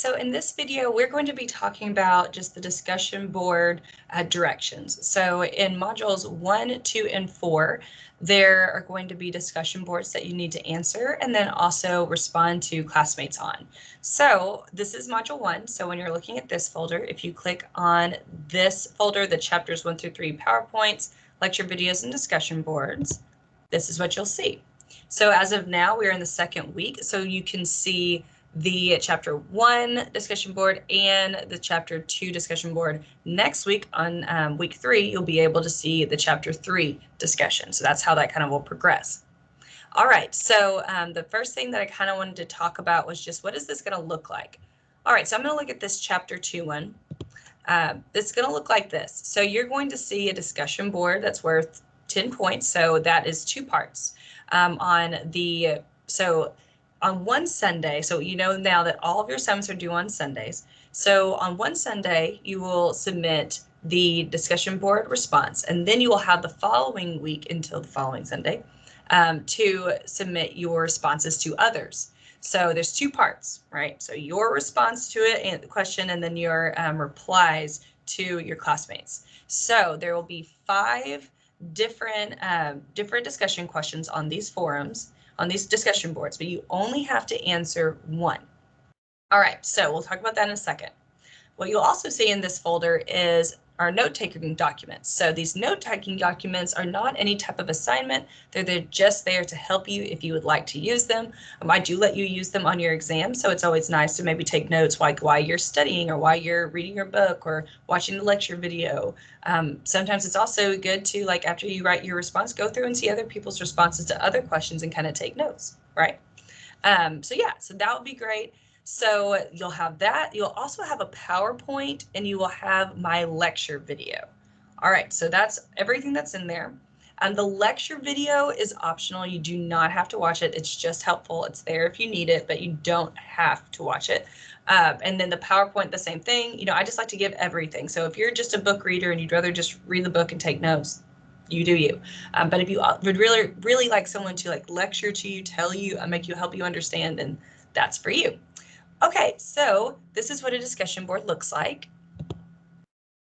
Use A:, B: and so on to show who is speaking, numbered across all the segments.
A: So in this video, we're going to be talking about just the discussion board directions. So in modules 1, 2, and 4, there are going to be discussion boards that you need to answer and then also respond to classmates on. So this is module 1. So when you're looking at this folder, if you click on this folder, the chapters 1 through 3 PowerPoints, lecture videos, and discussion boards, this is what you'll see. So as of now, we're in the second week, so you can see the chapter 1 discussion board and the chapter 2 discussion board. Next week on week 3, you'll be able to see the chapter 3 discussion. So that's how that kind of will progress. All right, so the first thing that I kind of wanted to talk about was just what is this going to look like? All right, so I'm going to look at this chapter 2 one. It's going to look like this. So you're going to see a discussion board that's worth 10 points. So that is 2 parts. On one Sunday, so you know now that all of your assignments are due on Sundays. So on one Sunday, you will submit the discussion board response, and then you will have the following week until the following Sunday to submit your responses to others. So there's 2 parts, right? So your response to it and the question, and then your replies to your classmates. So there will be 5 different discussion questions on these forums, on these discussion boards, but you only have to answer 1. All right, so we'll talk about that in a second. What you'll also see in this folder is our note-taking documents. So these note-taking documents are not any type of assignment. They're just there to help you if you would like to use them. I do let you use them on your exam, so it's always nice to maybe take notes like while you're studying or while you're reading your book or watching the lecture video. Sometimes it's also good to, like, after you write your response, go through and see other people's responses to other questions and kind of take notes, right? So that would be great. So you'll have that. You'll also have a PowerPoint, and you will have my lecture video. All right, so that's everything that's in there. The lecture video is optional. You do not have to watch it. It's just helpful. It's there if you need it, but you don't have to watch it. And then the PowerPoint, the same thing. You know, I just like to give everything. So if you're just a book reader and you'd rather just read the book and take notes, you do you. But if you would really like someone to lecture to you, tell you, help you understand, then that's for you. Okay, so this is what a discussion board looks like.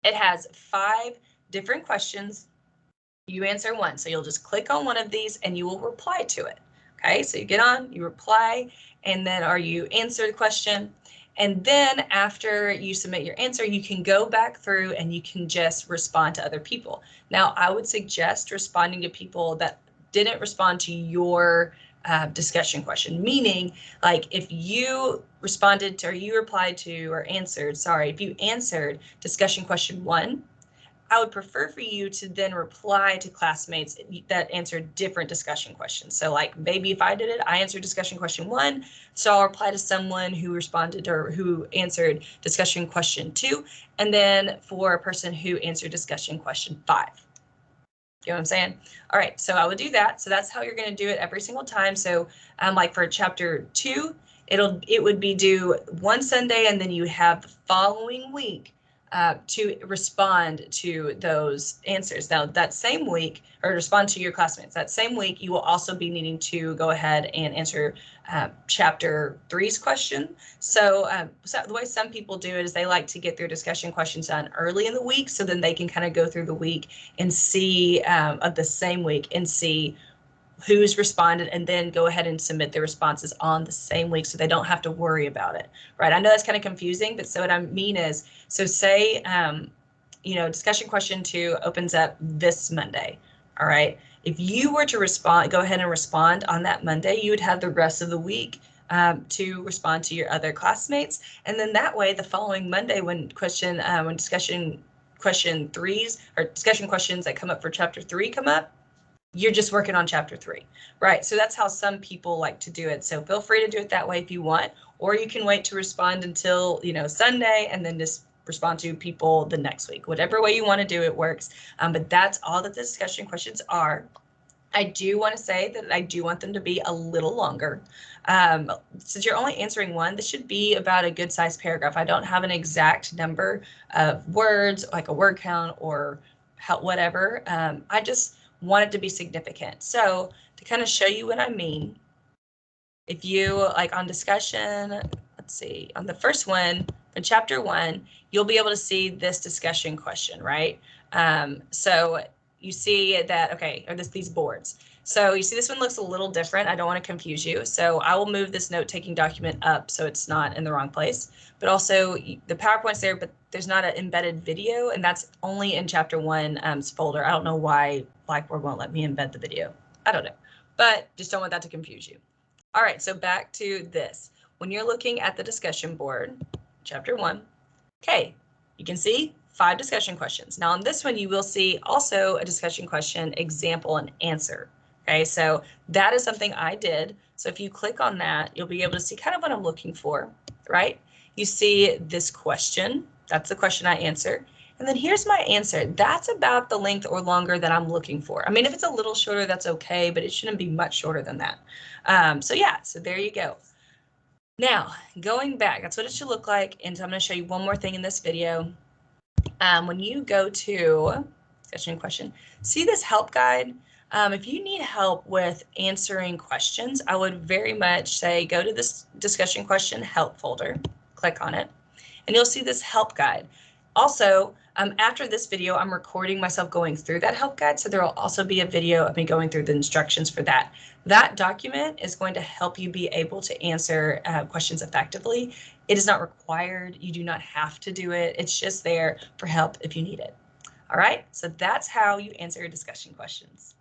A: It has 5 different questions. You answer 1, so you'll just click on one of these and you will reply to it. Okay, so you get on, you reply, and then you answer the question. And then after you submit your answer, you can go back through and you can just respond to other people. Now, I would suggest responding to people that didn't respond to your discussion question, meaning like if you responded to, or you replied to, or answered, if you answered discussion question 1, I would prefer for you to then reply to classmates that answered different discussion questions. So like maybe if I did it, I answered discussion question 1, so I'll reply to someone who responded or who answered discussion question 2, and then for a person who answered discussion question 5. You know what I'm saying? All right, so I would do that. So that's how you're going to do it every single time. So like for chapter 2, it would be due one Sunday, and then you have the following week to respond to those answers. Now that same week, or respond to your classmates, that same week, you will also be needing to go ahead and answer chapter 3's question. So the way some people do it is they like to get their discussion questions done early in the week, so then they can kind of go through the week and see of the same week and see who's responded, and then go ahead and submit their responses on the same week so they don't have to worry about it, right? I know that's kind of confusing, but so what I mean is, so say, discussion question 2 opens up this Monday, all right? If you were to go ahead and respond on that Monday, you would have the rest of the week to respond to your other classmates, and then that way the following Monday when discussion question 3s or discussion questions that come up for chapter 3 come up, you're just working on chapter 3, right? So that's how some people like to do it. So feel free to do it that way if you want, or you can wait to respond until, Sunday and then just respond to people the next week. Whatever way you want to do it works. But that's all that the discussion questions are. I do want to say that I do want them to be a little longer. Since you're only answering 1, this should be about a good sized paragraph. I don't have an exact number of words, like a word count or whatever. I just want it to be significant. So to kind of show you what I mean, if you like on discussion, let's let's see, on the first one, in chapter 1, you'll be able to see this discussion question, right? So you see that, okay, or these boards. So you see this one looks a little different. I don't want to confuse you. So I will move this note-taking document up so it's not in the wrong place. But also the PowerPoint's there, but there's not an embedded video, and that's only in chapter 1's folder. I don't know why Blackboard won't let me embed the video. I don't know, but just don't want that to confuse you. All right, so back to this. When you're looking at the discussion board, chapter 1, okay, you can see 5 discussion questions. Now on this one, you will see also a discussion question, example, and answer. Okay, so that is something I did. So if you click on that, you'll be able to see kind of what I'm looking for, right? You see this question, that's the question I answer. And then here's my answer. That's about the length or longer that I'm looking for. I mean, if it's a little shorter, that's okay, but it shouldn't be much shorter than that. So yeah, so there you go. Now, going back, that's what it should look like. And so I'm going to show you one more thing in this video. When you go to discussion question, see this help guide? If you need help with answering questions, I would very much say go to this discussion question help folder, click on it, and you'll see this help guide. Also, after this video, I'm recording myself going through that help guide, so there will also be a video of me going through the instructions for that. That document is going to help you be able to answer questions effectively. It is not required. You do not have to do it. It's just there for help if you need it. All right, so that's how you answer your discussion questions.